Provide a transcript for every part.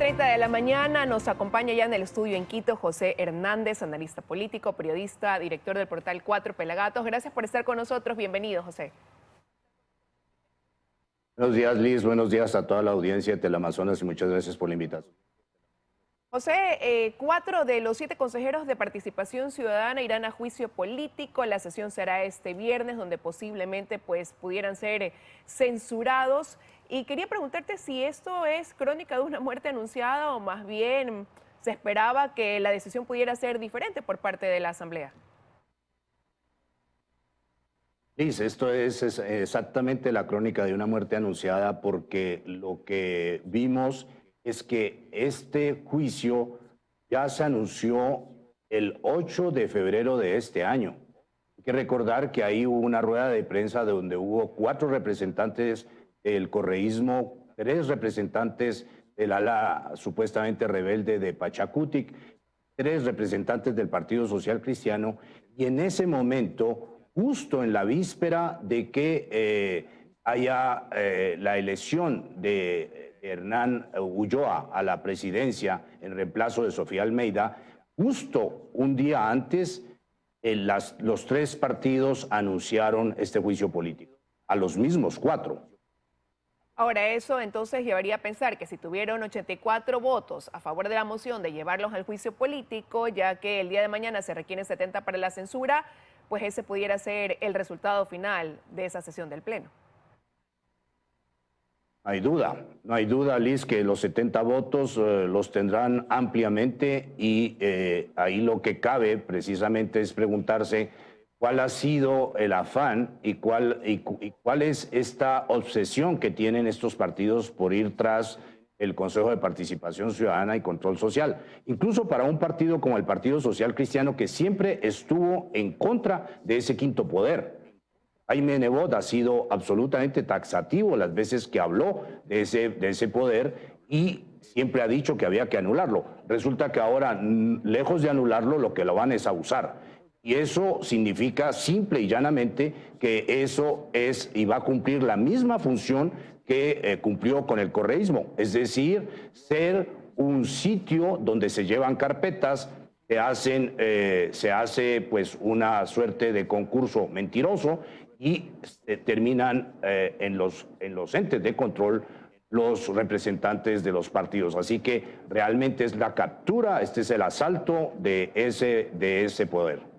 9:30 de la mañana nos acompaña ya en el estudio en Quito José Hernández, analista político, periodista, director del portal 4 Pelagatos. Gracias por estar con nosotros. Bienvenido, José. Buenos días, Liz. Buenos días a toda la audiencia de Teleamazonas y muchas gracias por la invitación. José, 4 de los 7 consejeros de Participación Ciudadana irán a juicio político. La sesión será este viernes, donde posiblemente pudieran ser censurados. Y quería preguntarte si esto es crónica de una muerte anunciada o más bien se esperaba que la decisión pudiera ser diferente por parte de la Asamblea. Liz, esto es exactamente la crónica de una muerte anunciada, porque lo que vimos es que este juicio ya se anunció el 8 de febrero de este año. Hay que recordar que ahí hubo una rueda de prensa donde hubo 4 representantes del correísmo, 3 representantes del ala supuestamente rebelde de Pachacutic, 3 representantes del Partido Social Cristiano, y en ese momento, justo en la víspera de que haya la elección de Hernán Ulloa a la presidencia en reemplazo de Sofía Almeida, justo un día antes, los 3 partidos anunciaron este juicio político, a los mismos 4. Ahora, eso entonces llevaría a pensar que si tuvieron 84 votos a favor de la moción de llevarlos al juicio político, ya que el día de mañana se requieren 70 para la censura, pues ese pudiera ser el resultado final de esa sesión del Pleno. No hay duda, Liz, que los 70 votos los tendrán ampliamente, y ahí lo que cabe precisamente es preguntarse cuál ha sido el afán y cuál es esta obsesión que tienen estos partidos por ir tras el Consejo de Participación Ciudadana y Control Social. Incluso para un partido como el Partido Social Cristiano, que siempre estuvo en contra de ese quinto poder. Jaime Nebot ha sido absolutamente taxativo las veces que habló de ese poder, y siempre ha dicho que había que anularlo. Resulta que ahora, lejos de anularlo, lo que lo van es a usar. Y eso significa simple y llanamente que eso es y va a cumplir la misma función que cumplió con el correísmo, es decir, ser un sitio donde se llevan carpetas, se hace pues una suerte de concurso mentiroso, y terminan en los entes de control los representantes de los partidos. Así que realmente es la captura, este es el asalto de ese poder.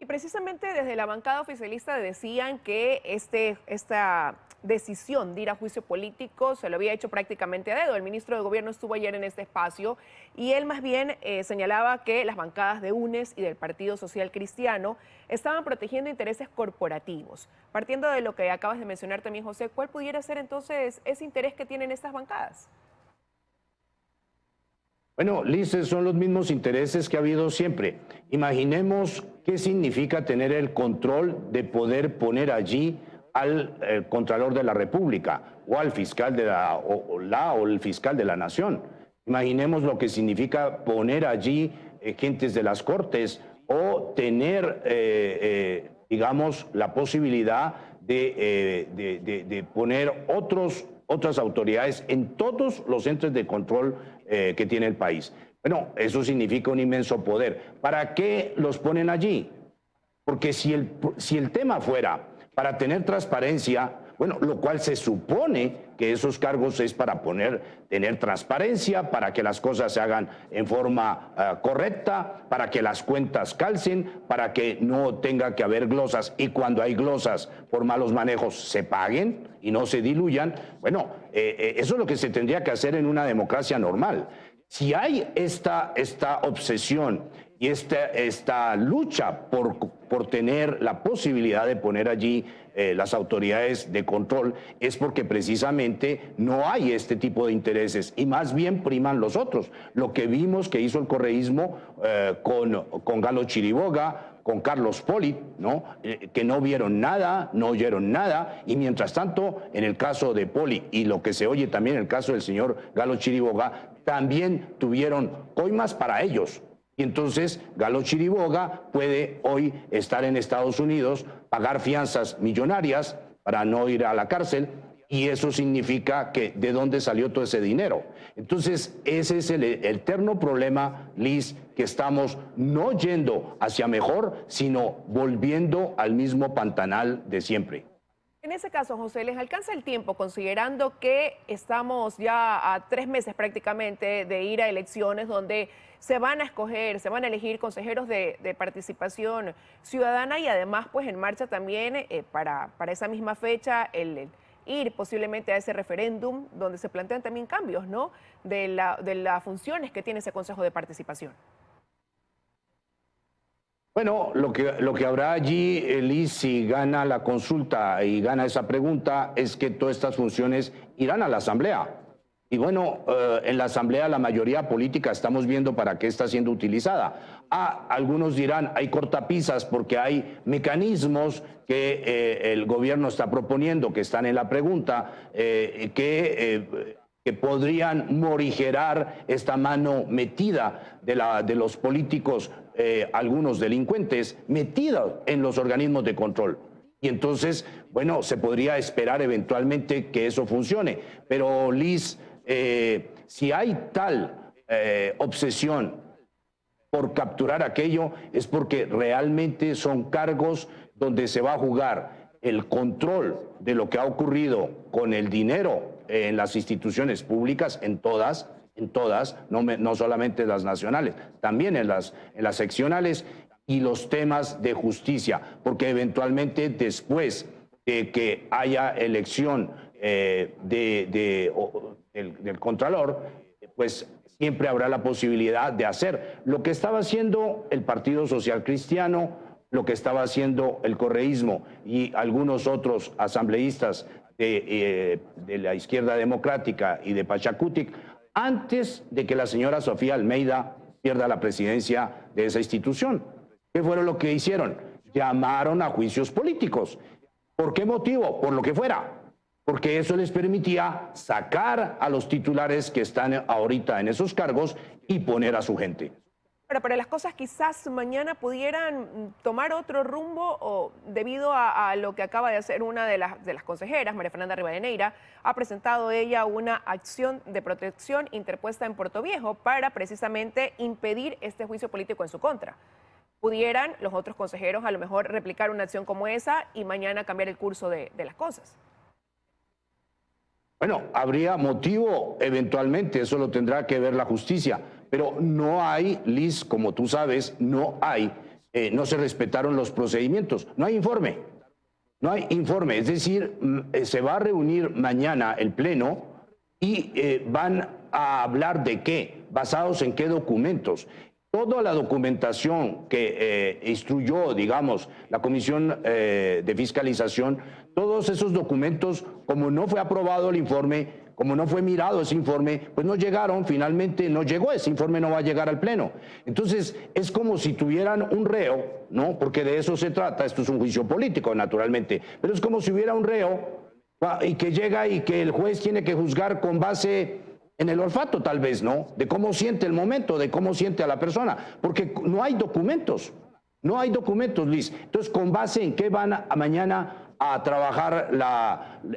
Y precisamente desde la bancada oficialista decían que esta decisión de ir a juicio político se lo había hecho prácticamente a dedo. El ministro de Gobierno estuvo ayer en este espacio y él más bien señalaba que las bancadas de UNES y del Partido Social Cristiano estaban protegiendo intereses corporativos. Partiendo de lo que acabas de mencionar también, José, ¿cuál pudiera ser entonces ese interés que tienen estas bancadas? Bueno, Liz, son los mismos intereses que ha habido siempre. Imaginemos qué significa tener el control de poder poner allí al Contralor de la República o al fiscal de o el fiscal de la Nación. Imaginemos lo que significa poner allí gentes de las Cortes, o tener, digamos, la posibilidad de poner otras autoridades en todos los entes de control que tiene el país. Bueno, eso significa un inmenso poder. ¿Para qué los ponen allí? Porque si el tema fuera para tener transparencia, bueno, lo cual se supone que esos cargos es para tener transparencia, para que las cosas se hagan en forma correcta, para que las cuentas calcen, para que no tenga que haber glosas, y cuando hay glosas por malos manejos se paguen y no se diluyan. Bueno, eso es lo que se tendría que hacer en una democracia normal. Si hay esta obsesión y esta lucha por tener la posibilidad de poner allí las autoridades de control, es porque precisamente no hay este tipo de intereses y más bien priman los otros. Lo que vimos que hizo el correísmo con Galo Chiriboga, con Carlos Poli, ¿no? Que no vieron nada, no oyeron nada, y mientras tanto, en el caso de Poli y lo que se oye también en el caso del señor Galo Chiriboga, también tuvieron coimas para ellos. Y entonces Galo Chiriboga puede hoy estar en Estados Unidos, pagar fianzas millonarias para no ir a la cárcel, y eso significa que de dónde salió todo ese dinero. Entonces, ese es el eterno problema, Liz, que estamos no yendo hacia mejor, sino volviendo al mismo pantanal de siempre. En ese caso, José, ¿les alcanza el tiempo, considerando que estamos ya a 3 meses prácticamente de ir a elecciones donde se van a escoger, se van a elegir consejeros de participación ciudadana y además pues en marcha también para esa misma fecha el ir posiblemente a ese referéndum donde se plantean también cambios, ¿no?, de las funciones que tiene ese Consejo de Participación? Bueno, lo que habrá allí, Liz, si gana la consulta y gana esa pregunta, es que todas estas funciones irán a la Asamblea. Y bueno, en la Asamblea la mayoría política estamos viendo para qué está siendo utilizada. Algunos dirán, hay cortapisas porque hay mecanismos que el gobierno está proponiendo, que están en la pregunta, que podrían morigerar esta mano metida de los políticos, algunos delincuentes, metidos en los organismos de control. Y entonces, bueno, se podría esperar eventualmente que eso funcione. Pero, Liz, si hay tal obsesión por capturar aquello, es porque realmente son cargos donde se va a jugar el control de lo que ha ocurrido con el dinero en las instituciones públicas, en todas, no solamente las nacionales, también en las seccionales, y los temas de justicia, porque eventualmente después de que haya elección del Contralor, pues siempre habrá la posibilidad de hacer lo que estaba haciendo el Partido Social Cristiano, lo que estaba haciendo el correísmo y algunos otros asambleístas de la izquierda democrática y de Pachacutic, antes de que la señora Sofía Almeida pierda la presidencia de esa institución. ¿Qué fue lo que hicieron? Llamaron a juicios políticos. ¿Por qué motivo? Por lo que fuera. Porque eso les permitía sacar a los titulares que están ahorita en esos cargos y poner a su gente. Pero las cosas quizás mañana pudieran tomar otro rumbo o debido a lo que acaba de hacer una de las consejeras, María Fernanda Rivadeneira, ha presentado ella una acción de protección interpuesta en Puerto Viejo para precisamente impedir este juicio político en su contra. ¿Pudieran los otros consejeros a lo mejor replicar una acción como esa y mañana cambiar el curso de las cosas? Bueno, habría motivo eventualmente, eso lo tendrá que ver la justicia, pero no hay, Liz, como tú sabes, no se respetaron los procedimientos, no hay informe, es decir, se va a reunir mañana el Pleno y van a hablar de qué, basados en qué documentos. Toda la documentación que instruyó, digamos, la Comisión de Fiscalización, todos esos documentos, como no fue aprobado el informe, como no fue mirado ese informe, pues no llegaron, finalmente no llegó, ese informe no va a llegar al Pleno. Entonces, es como si tuvieran un reo, ¿no? Porque de eso se trata, esto es un juicio político, naturalmente, pero es como si hubiera un reo y que llega y que el juez tiene que juzgar con base en el olfato, tal vez, ¿no? De cómo siente el momento, de cómo siente a la persona, porque no hay documentos, Luis. Entonces, ¿con base en qué van mañana a trabajar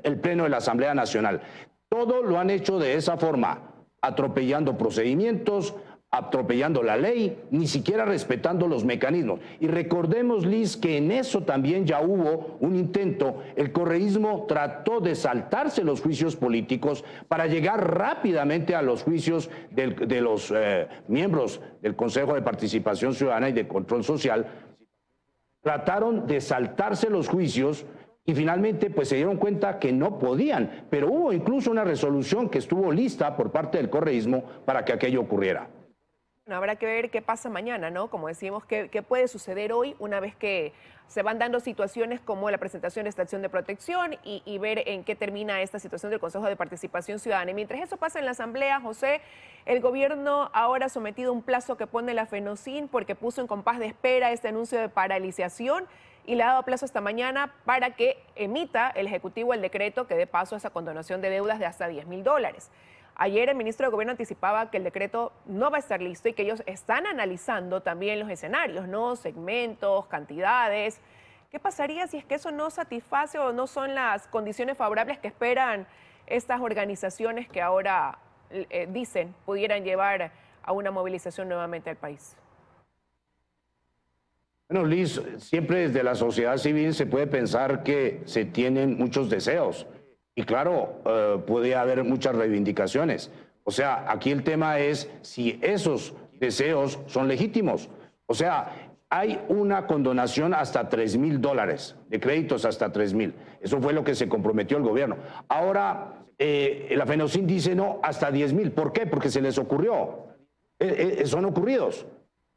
el Pleno de la Asamblea Nacional? Todo lo han hecho de esa forma, atropellando procedimientos, atropellando la ley, ni siquiera respetando los mecanismos. Y recordemos, Liz, que en eso también ya hubo un intento. El correísmo trató de saltarse los juicios políticos para llegar rápidamente a los juicios de los miembros del Consejo de Participación Ciudadana y de Control Social. Trataron de saltarse los juicios y finalmente pues se dieron cuenta que no podían, pero hubo incluso una resolución que estuvo lista por parte del correísmo para que aquello ocurriera. Bueno, habrá que ver qué pasa mañana, ¿no? Como decimos, qué puede suceder hoy una vez que se van dando situaciones como la presentación de esta acción de protección y ver en qué termina esta situación del Consejo de Participación Ciudadana. Y mientras eso pasa en la Asamblea, José, el gobierno ahora ha sometido un plazo que pone la FENOCIN porque puso en compás de espera este anuncio de paralización y le ha dado plazo hasta mañana para que emita el Ejecutivo el decreto que dé paso a esa condonación de deudas de hasta $10.000. Ayer el ministro de Gobierno anticipaba que el decreto no va a estar listo y que ellos están analizando también los escenarios, ¿no? Segmentos, cantidades. ¿Qué pasaría si es que eso no satisface o no son las condiciones favorables que esperan estas organizaciones que ahora dicen pudieran llevar a una movilización nuevamente al país? Bueno, Liz, siempre desde la sociedad civil se puede pensar que se tienen muchos deseos y claro, puede haber muchas reivindicaciones. O sea, aquí el tema es si esos deseos son legítimos. O sea, hay una condonación hasta $3,000, de créditos hasta 3,000. Eso fue lo que se comprometió el gobierno. Ahora, la FENOCIN dice no, hasta 10,000. ¿Por qué? Porque se les ocurrió. Son ocurridos.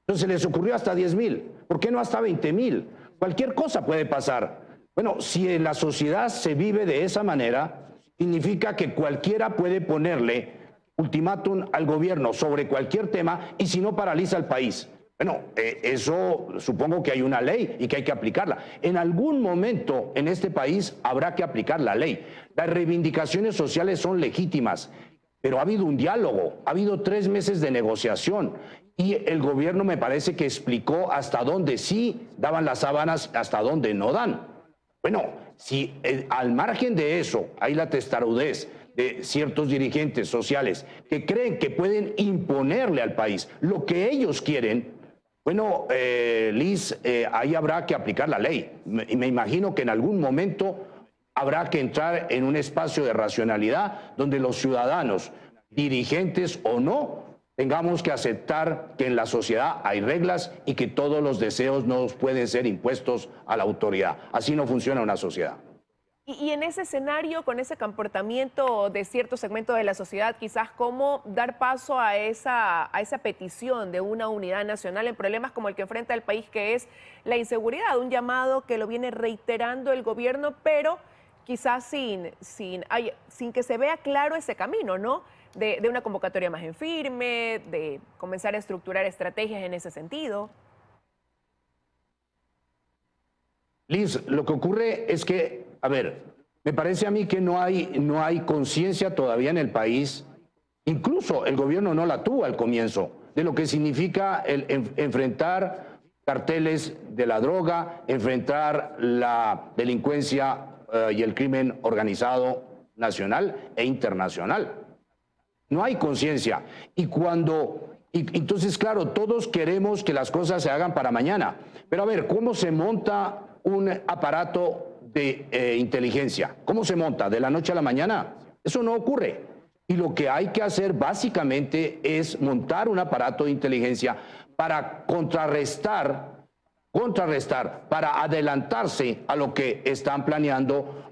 Entonces se les ocurrió hasta 10,000. ¿Por qué no hasta 20,000? Cualquier cosa puede pasar. Bueno, si en la sociedad se vive de esa manera, significa que cualquiera puede ponerle ultimátum al gobierno sobre cualquier tema y si no paraliza el país. Bueno, eso supongo que hay una ley y que hay que aplicarla. En algún momento en este país habrá que aplicar la ley. Las reivindicaciones sociales son legítimas, pero ha habido un diálogo, ha habido 3 meses de negociación y el gobierno me parece que explicó hasta dónde sí daban las sábanas, hasta dónde no dan. Bueno, si al margen de eso hay la testarudez de ciertos dirigentes sociales que creen que pueden imponerle al país lo que ellos quieren, bueno, Liz, ahí habrá que aplicar la ley. Y me imagino que en algún momento habrá que entrar en un espacio de racionalidad donde los ciudadanos, dirigentes o no, tengamos que aceptar que en la sociedad hay reglas y que todos los deseos no pueden ser impuestos a la autoridad. Así no funciona una sociedad. Y en ese escenario, con ese comportamiento de cierto segmento de la sociedad, quizás cómo dar paso a esa petición de una unidad nacional en problemas como el que enfrenta el país, que es la inseguridad, un llamado que lo viene reiterando el gobierno, pero quizás sin que se vea claro ese camino, ¿no? De una convocatoria más en firme, de comenzar a estructurar estrategias en ese sentido. Liz, lo que ocurre es que, a ver, me parece a mí que no hay conciencia todavía en el país, incluso el gobierno no la tuvo al comienzo, de lo que significa enfrentar carteles de la droga, enfrentar la delincuencia y el crimen organizado nacional e internacional. No hay conciencia. Entonces, claro, todos queremos que las cosas se hagan para mañana. Pero a ver, ¿cómo se monta un aparato de inteligencia? ¿Cómo se monta? ¿De la noche a la mañana? Eso no ocurre. Y lo que hay que hacer básicamente es montar un aparato de inteligencia para contrarrestar, para adelantarse a lo que están planeando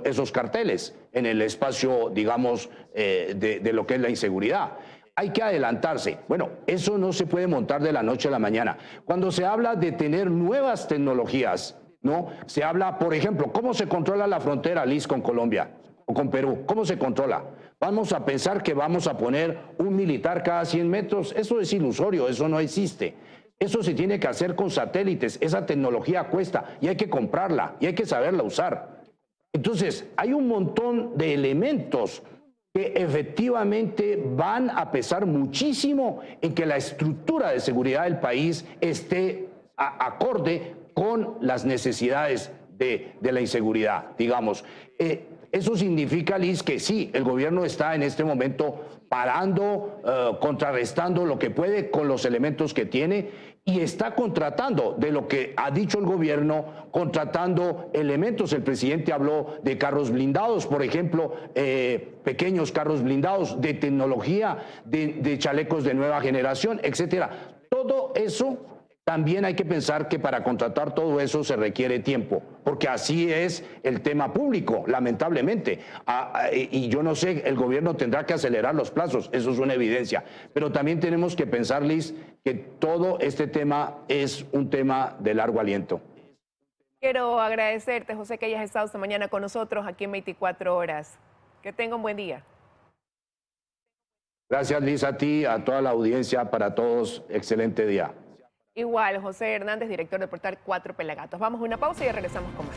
esos carteles en el espacio, digamos, de lo que es la inseguridad. Hay que adelantarse. Bueno, eso no se puede montar de la noche a la mañana. Cuando se habla de tener nuevas tecnologías, ¿no? Se habla, por ejemplo, ¿cómo se controla la frontera, Liz, con Colombia o con Perú? ¿Cómo se controla? Vamos a pensar que vamos a poner un militar cada 100 metros. Eso es ilusorio, eso no existe. Eso se tiene que hacer con satélites. Esa tecnología cuesta y hay que comprarla y hay que saberla usar. Entonces, hay un montón de elementos que efectivamente van a pesar muchísimo en que la estructura de seguridad del país esté acorde con las necesidades de la inseguridad, digamos. Eso significa, Liz, que sí, el gobierno está en este momento parando, contrarrestando lo que puede con los elementos que tiene y está contratando, de lo que ha dicho el gobierno, contratando elementos. El presidente habló de carros blindados, por ejemplo, pequeños carros blindados, de tecnología, de chalecos de nueva generación, etcétera. Todo eso también hay que pensar que para contratar todo eso se requiere tiempo, porque así es el tema público, lamentablemente. Y yo no sé, el gobierno tendrá que acelerar los plazos, eso es una evidencia. Pero también tenemos que pensar, Liz, que todo este tema es un tema de largo aliento. Quiero agradecerte, José, que hayas estado esta mañana con nosotros aquí en 24 horas. Que tenga un buen día. Gracias, Liz, a ti, a toda la audiencia, para todos, excelente día. Igual, José Hernández, director del portal 4 Pelagatos. Vamos a una pausa y regresamos con más.